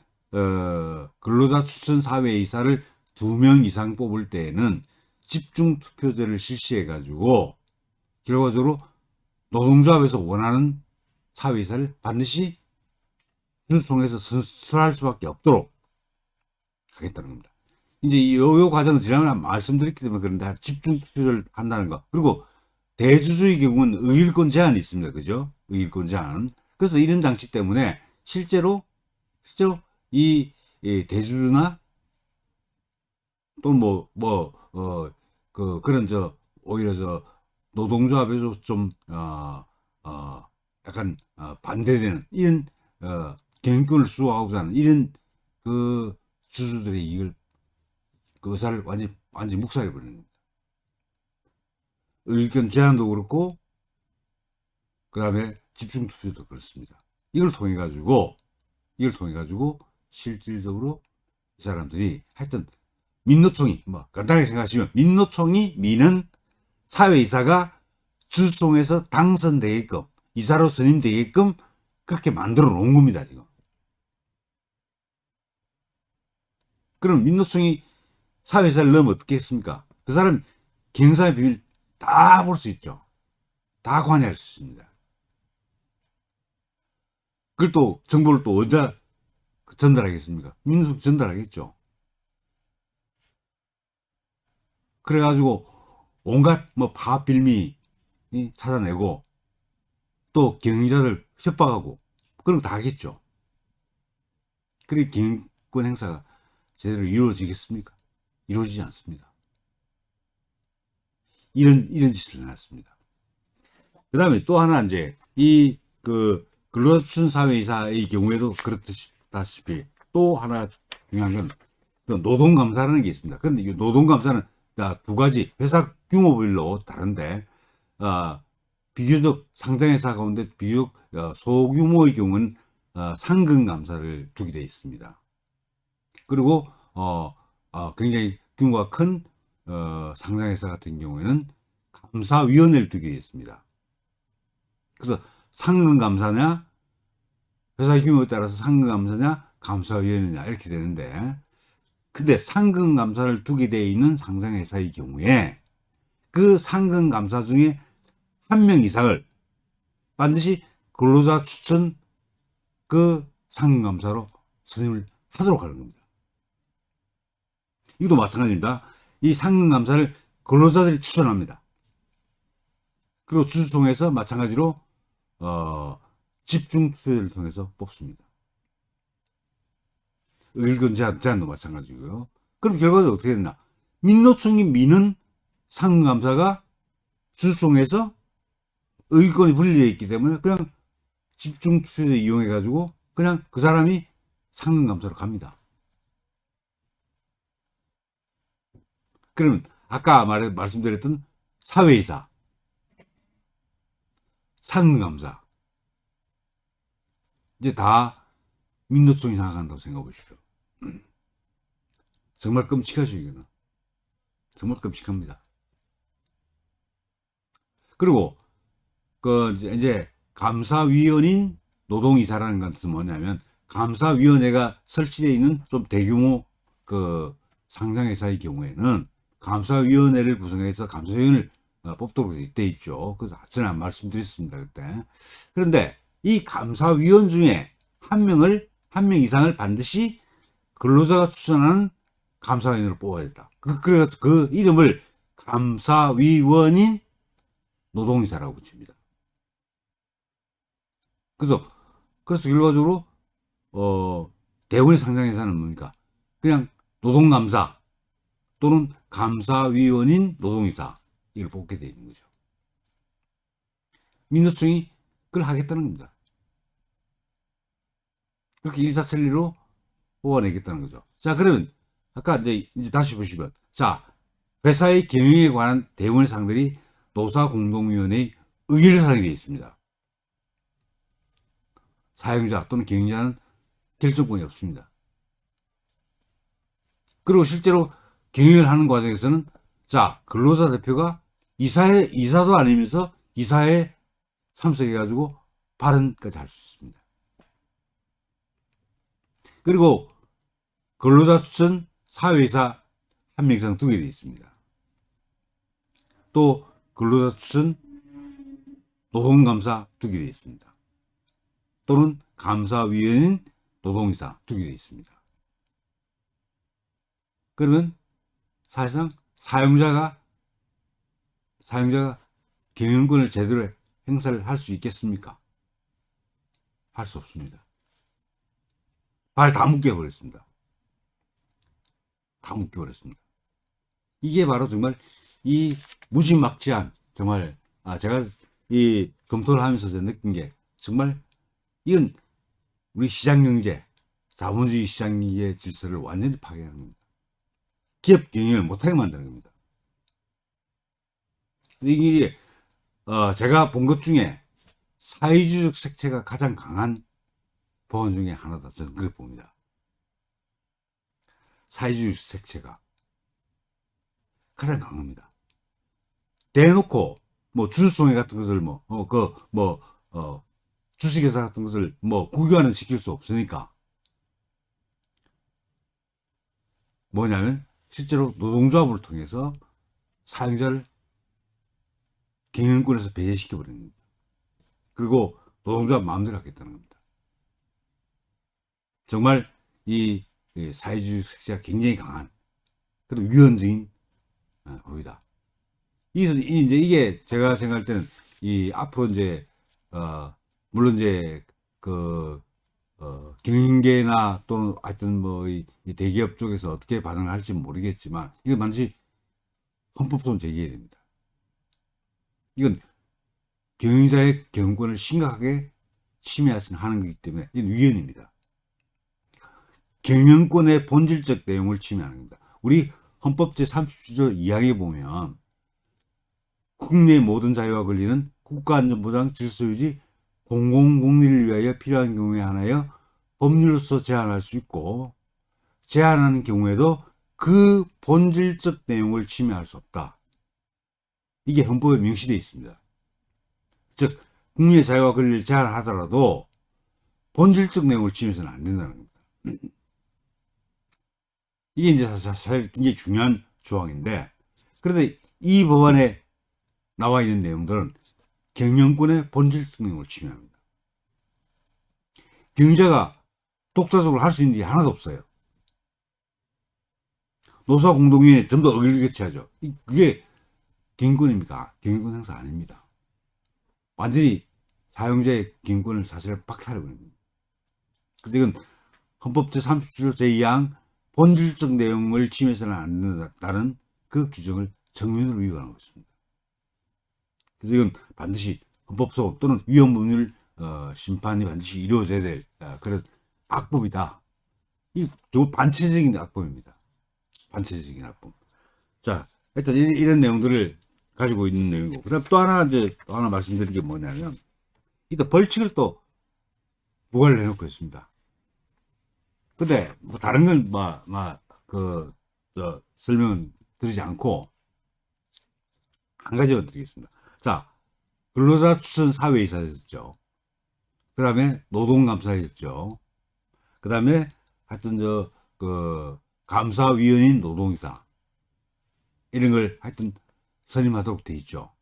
근로자 추천 사회이사를 2명 이상 뽑을 때에는 집중 투표제를 실시해 가지고 결과적으로 노동조합에서 원하는 사회이사를 반드시 주주총회에서 선출할 수밖에 없도록 하겠다는 겁니다. 이제 요 과정은 지난번에 말씀드렸기 때문에 그런데 집중 투표를 한다는 거. 그리고 대주주의 경우는 의결권 제한이 있습니다. 그죠? 의결권 제한. 그래서 이런 장치 때문에 실제로 이 대주주나 또 그런 오히려 노동조합에서 좀 약간 반대되는 이런 경영권을 수호하고자 하는 이런 그 주주들의 이걸 그 의사를 완전히 묵살해 버리는 겁니다. 의견 제한도 그렇고 그 다음에 집중 투표도 그렇습니다. 이걸 통해 가지고 실질적으로 이 사람들이 하여튼 민노총이 간단하게 생각하시면 민노총이 미는 사회이사가 주주총회에서 당선되게끔 이사로 선임되게끔 그렇게 만들어 놓은 겁니다. 지금. 그럼 민노총이 사회이사를 넣으면 어떻게 했습니까? 그 사람 경사의 비밀 다 볼 수 있죠. 다 관여할 수 있습니다. 그걸 또 정보를 또 어디다 전달하겠습니까? 민수석 전달하겠죠. 그래가지고 온갖 파업 빌미 찾아내고 또 경영자들 협박하고 그런 거 다 하겠죠. 그래 경영권 행사가 제대로 이루어지겠습니까? 이루어지지 않습니다. 이런 짓을 해놨습니다. 그 다음에 또 하나 이제 근로자 추천 사회이사의 경우에도 그렇다시피 또 하나 중요한 건 노동감사라는 게 있습니다. 그런데 이 노동감사는 2가지 회사 규모별로 다른데 비교적 상장회사 가운데 비교적 소규모의 경우는 상근감사를 두게 되어 있습니다. 그리고 굉장히 규모가 큰 상장회사 같은 경우에는 감사위원회를 두게 되어 있습니다. 그래서 상근감사냐 회사 규모에 따라서 상근감사냐 감사위원회냐 이렇게 되는데, 근데 상근감사를 두게 되어 있는 상장회사의 경우에 그 상근감사 중에 1명 이상을 반드시 근로자 추천 그 상근감사로 선임을 하도록 하는 겁니다. 이것도 마찬가지입니다. 이 상근감사를 근로자들이 추천합니다. 그리고 주주총회에서 마찬가지로 집중 투표를 통해서 뽑습니다. 의견 제한도 마찬가지고요. 그럼 결과적으로 어떻게 됐나? 민노총이 미는 상근감사가 주주총회에서 의견이 분리되어 있기 때문에 그냥 집중 투표를 이용해 가지고 그냥 그 사람이 상근감사로 갑니다. 그러면 아까 말씀드렸던 사회이사, 상근감사 이제 다 민노총이 생각한다고 생각해 보십시오. 정말 끔찍하죠, 이거는. 정말 끔찍합니다. 그리고 이제 감사위원인 노동이사라는 것은 뭐냐면 감사위원회가 설치되어 있는 좀 대규모 상장회사의 경우에는 감사위원회를 구성해서 감사위원을 뽑도록 돼 있죠. 그래서 전에 말씀드렸습니다, 그때. 그런데 이 감사위원 중에 한 명 이상을 반드시 근로자가 추천하는 감사위원으로 뽑아야 된다. 그래서 그 이름을 감사위원인 노동이사라고 붙입니다. 그래서 결과적으로 대본의 상장회사는 뭡니까? 그냥 노동감사 또는 감사위원인 노동이사 이걸 뽑게 되어 있는 거죠. 민노총이 그걸 하겠다는 겁니다. 그렇게 일사천리로 뽑아내겠다는 거죠. 자, 그러면 아까 이제 다시 보시면, 자, 회사의 경영에 관한 대부분의 사항들이 노사공동위원회의 의결 사항이 되어 있습니다. 사용자 또는 경영자는 결정권이 없습니다. 그리고 실제로 경영을 하는 과정에서는, 자, 근로자 대표가 이사도 아니면서 이사에 참석해가지고 발언까지 할 수 있습니다. 그리고 근로자 추천 사회이사 한 명 이상 두게 되어 있습니다. 또 근로자 추천 노동감사 두게 되어 있습니다. 또는 감사위원인 노동이사 두게 되어 있습니다. 그러면 사실상 사용자가 경영권을 제대로 행사를 할 수 있겠습니까? 할 수 없습니다. 발 다 묶여버렸습니다. 다 묶여버렸습니다. 이게 바로 정말 이 무지막지한, 정말 제가 이 검토를 하면서 느낀 게, 정말 이건 우리 시장경제, 자본주의 시장의 질서를 완전히 파괴하는 겁니다. 기업 경영을 못하게 만드는 겁니다. 이게 제가 본 것 중에 사회주의적 색채가 가장 강한 법안 중에 하나다, 저는 그렇게 봅니다. 사회주의 색채가 가장 강합니다. 대놓고 뭐 주주총회 같은 것을 주식회사 같은 것을 국유화는 시킬 수 없으니까, 뭐냐면 실제로 노동조합을 통해서 사용자를 경영권에서 배제시켜 버리는 겁니다. 그리고 노동조합 마음대로 하겠다는 겁니다. 정말 이 사회주의 색채가 굉장히 강한 그런 위헌적인 법이다. 이게 제가 생각할 때는 앞으로 이제 물론 이제 경영계나 또는 하여튼 이 대기업 쪽에서 어떻게 반응을 할지 모르겠지만, 이건 반드시 헌법소원 제기해야 됩니다. 이건 경영자의 경영권을 심각하게 침해하는 거기 때문에 이건 위헌입니다. 경영권의 본질적 내용을 침해하는 겁니다. 우리 헌법 제37조 2항에 보면 국내의 모든 자유와 권리는 국가안전보장 질서유지 공공복리를 위하여 필요한 경우에 한하여 법률로서 제한할 수 있고, 제한하는 경우에도 그 본질적 내용을 침해할 수 없다. 이게 헌법에 명시되어 있습니다. 즉 국민의 자유와 권리를 제한하더라도 본질적 내용을 침해해서는 안 된다는 겁니다. 이게 이제 사실 굉장히 중요한 조항인데, 그런데 이 법안에 나와 있는 내용들은 경영권의 본질적 내용을 침해합니다. 경영자가 독자적으로 할 수 있는 게 하나도 없어요. 노사공동위원회 전부 다 의견을 개최하죠. 그게 경영권입니까? 경영권 행사 아닙니다. 완전히 사용자의 경영권을 사실은 박탈해버립니다. 그래서 이건 헌법 제37조 제2항 본질적 내용을 침해해서는 안 된다는 그 규정을 정면으로 위반하고 있습니다. 그래서 이건 반드시 헌법소원 또는 위헌법률 심판이 반드시 이루어져야 될 그런 악법이다. 이 반체적인 악법입니다. 반체적인 악법. 자, 일단 이런 내용들을 가지고 있는 내용이고, 그다음 또 하나 말씀드릴 게 뭐냐면, 이또 벌칙을 또 부과를 해놓고 있습니다. 근데 다른 건 설명은 드리지 않고 한 가지만 드리겠습니다. 자, 근로자 추천 사회이사 있었죠. 그 다음에 노동감사 있었죠. 그 다음에 하여튼 감사위원인 노동이사, 이런 걸 하여튼 선임하도록 돼 있죠.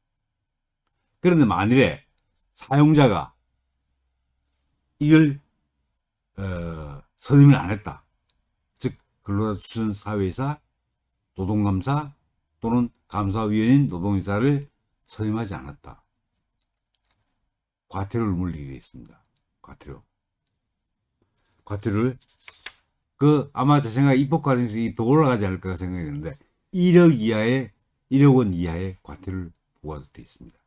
그런데 만일에 사용자가 이걸 선임을 안 했다. 즉 근로자 추천 사회이사, 노동감사 또는 감사위원인 노동이사를 선임하지 않았다. 과태료를 물리게 되어 있습니다. 과태료를 그 아마 제 생각에 입법 과정에서 더 올라가지 않을까 생각이 드는데 1억 원 이하의 과태료를 부과도 돼 있습니다.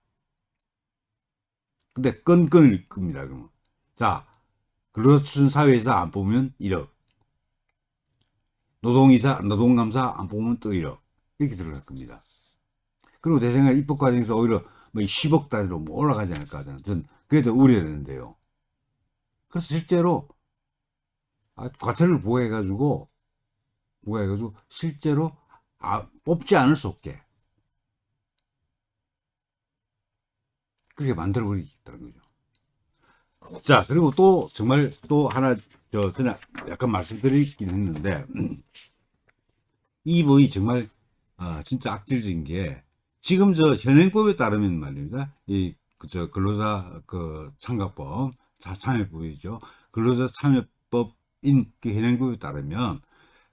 근데 건건일 겁니다. 그러면 자, 근로수준 사회이사 안 뽑으면 1억, 노동감사 안 뽑으면 또 1억 이렇게 들어갈 겁니다. 그리고 제 생각에 입법 과정에서 오히려 뭐 10억 단위로 뭐 올라가지 않을까 하는 전 그게 더 우려되는데요. 그래서 실제로 과태료를 부과해가지고 실제로 뽑지 않을 수 없게 그렇게 만들어버리겠다는 거죠. 자, 그리고 또 정말 또 하나 전에 약간 말씀드리긴 했는데 이 법이 정말 진짜 악질적인 게 지금 현행법에 따르면 말입니다. 근로자 참가법 참여법이죠. 근로자 참여법인 그 현행법에 따르면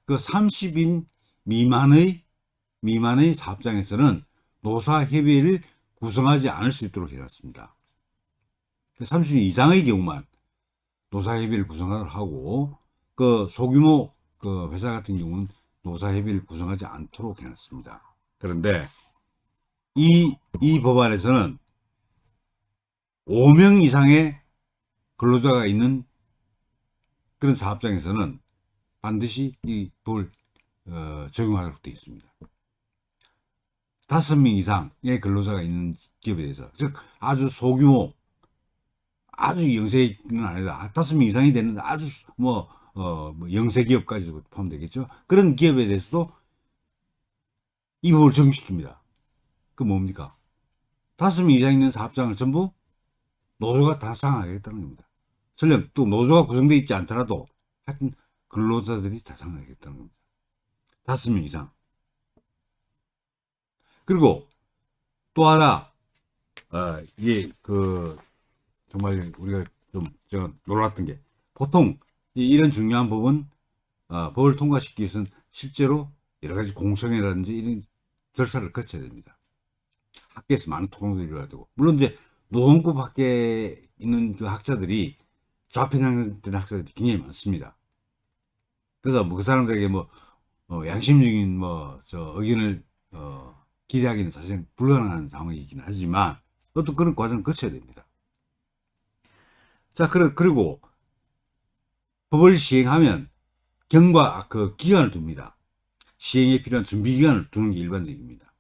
그 30인 미만의 사업장에서는 노사협의회를 구성하지 않을 수 있도록 해놨습니다. 30인 이상의 경우만 노사협의를 구성하도록 하고 그 소규모 그 회사 같은 경우는 노사협의를 구성하지 않도록 해놨습니다. 그런데 이 법안에서는 5명 이상의 근로자가 있는 그런 사업장에서는 반드시 이 법을 적용하도록 되어 있습니다. 5명 이상의 근로자가 있는 기업에 대해서, 즉 아주 소규모, 아주 영세는 아니다. 5명 이상이 되는 아주 뭐 영세 기업까지도 포함되겠죠. 그런 기업에 대해서도 이 법을 적용시킵니다. 그 뭡니까? 5명 이상 있는 사업장을 전부 노조가 다상하겠다는 겁니다. 설령 또 노조가 구성되어 있지 않더라도 하여튼 근로자들이 다상하겠다는 겁니다. 5명 이상. 그리고 또 하나 이게 정말 우리가 좀 놀랐던 게 보통 이런 중요한 법은 법을 통과시키기 위해서는 실제로 여러 가지 공청회라든지 이런 절차를 거쳐야 됩니다. 학계에서 많은 토론도 이루어야 되고, 물론 이제 노동법 학계에 있는 그 학자들이 좌편향된 학자들이 굉장히 많습니다. 그래서 뭐 그 사람들에게 양심적인 의견을 기대하기는 사실 불가능한 상황이긴 하지만 어떤 그런 과정을 거쳐야 됩니다. 자, 그리고 법을 시행하면 그 기간을 둡니다. 시행에 필요한 준비 기간을 두는 게 일반적입니다.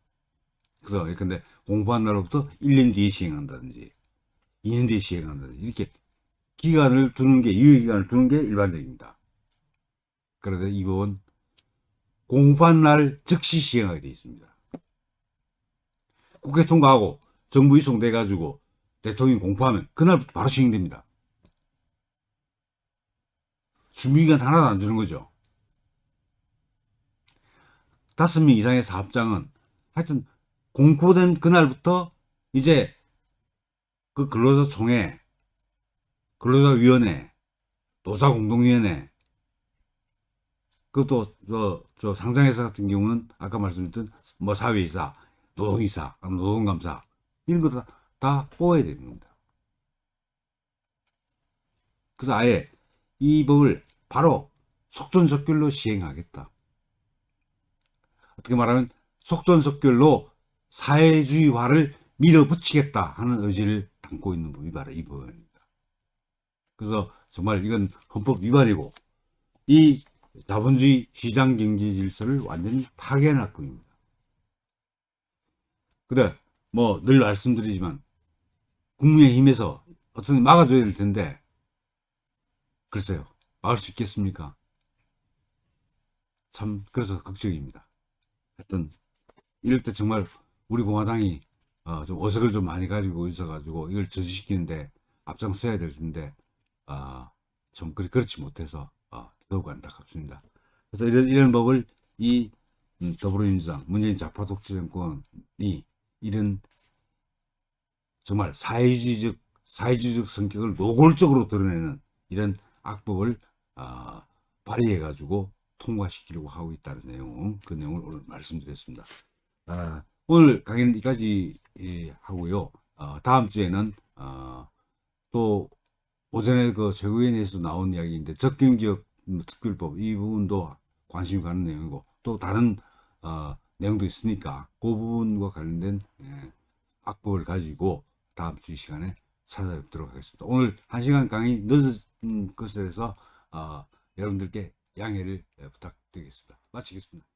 그래서 예컨대 공포한 날로부터 1년 뒤에 시행한다든지 2년 뒤에 시행한다든지 이렇게 기간을 두는 게, 유예 기간을 두는 게 일반적입니다. 그래서 이 법은 공포한 날 즉시 시행하게 되어 있습니다. 국회 통과하고 정부 이송돼 가지고 대통령이 공포하면 그날부터 바로 시행됩니다. 준비기간 하나도 안 주는 거죠. 5명 이상의 사업장은 하여튼 공포된 그날부터 이제 그 근로자총회, 근로자위원회, 노사공동위원회, 그것도 상장회사 같은 경우는 아까 말씀드렸던 사회이사, 노동이사, 노동감사 이런 거 다 뽑아야 되는 겁니다. 그래서 아예 이 법을 바로 속전속결로 시행하겠다. 어떻게 말하면 속전속결로 사회주의화를 밀어붙이겠다 하는 의지를 담고 있는 법이 바로 이 법입니다. 그래서 정말 이건 헌법 위반이고 이 자본주의 시장 경제 질서를 완전히 파괴한 법입니다. 근데 늘 말씀드리지만 국민의힘에서 어떻게 막아줘야 될 텐데 글쎄요, 막을 수 있겠습니까? 참 그래서 걱정입니다. 하여튼 이럴 때 정말 우리 공화당이 좀 어색을 좀 많이 가지고 있어가지고 이걸 저지시키는데 앞장서야 될 텐데 좀 그렇지 못해서 더욱 안타깝습니다. 그래서 이런 법을 더불어민주당 문재인 좌파 독재 정권이 이런 정말 사회주의적 성격을 노골적으로 드러내는 이런 악법을 발의해 가지고 통과시키려고 하고 있다는 내용, 그 내용을 오늘 말씀드렸습니다. 오늘 강의는 여기까지 하고요. 다음 주에는 또 오전에 그 최고위원회에서 나온 이야기인데 적경지역 뭐 특별법 이 부분도 관심이 가는 내용이고 또 다른 내용도 있으니까 그 부분과 관련된 악법을 가지고 다음 주 이 시간에 찾아뵙도록 하겠습니다. 오늘 1시간 강의 늦은 것에 대해서 여러분들께 양해를 부탁드리겠습니다. 마치겠습니다.